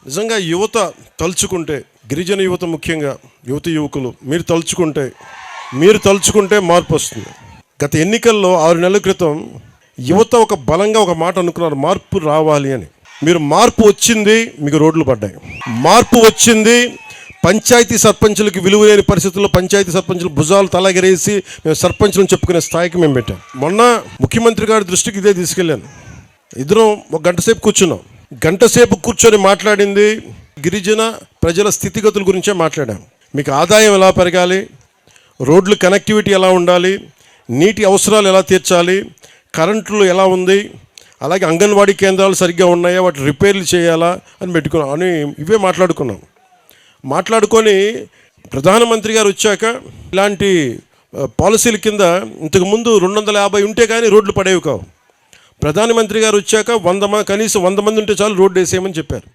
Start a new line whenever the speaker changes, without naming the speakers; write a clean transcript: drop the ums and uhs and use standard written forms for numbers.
నిజంగా యువత తలుచుకుంటే, గిరిజన యువత ముఖ్యంగా యువకులు మీరు తలుచుకుంటే మార్పు వస్తుంది. గత ఎన్నికల్లో 6 నెలల క్రితం యువత ఒక బలంగా ఒక మాట అనుకున్నారు, మార్పు రావాలి అని. మార్పు వచ్చింది, మీకు రోడ్లు పడ్డాయి. మార్పు వచ్చింది, పంచాయతీ సర్పంచులకి విలువ లేని పరిస్థితుల్లో పంచాయతీ సర్పంచులు భుజాలు తలగరేసి మేము సర్పంచులను చెప్పుకునే స్థాయికి మేము పెట్టాం. మొన్న ముఖ్యమంత్రి గారి దృష్టికి ఇదే తీసుకెళ్ళాను. ఇద్దరం ఒక గంట సేపు కూర్చొని మాట్లాడింది గిరిజన ప్రజల స్థితిగతుల గురించే మాట్లాడాం. మీకు ఆదాయం ఎలా పెరగాలి, రోడ్లు కనెక్టివిటీ ఎలా ఉండాలి, నీటి అవసరాలు ఎలా తీర్చాలి, కరెంట్లు ఎలా ఉంది, అలాగే అంగన్వాడీ కేంద్రాలు సరిగ్గా ఉన్నాయా, వాటి రిపేర్లు చేయాలా అని ఇవే మాట్లాడుకొని ప్రధానమంత్రి గారు వచ్చాక ఇలాంటి పాలసీల కింద ఇంతకుముందు 250 ఉంటే కానీ రోడ్లు పడేవి కావు. ప్రధానమంత్రి గారు వచ్చాక కనీసం 100 మంది ఉంటే చాలు రోడ్డు వేసేయమని చెప్పారు.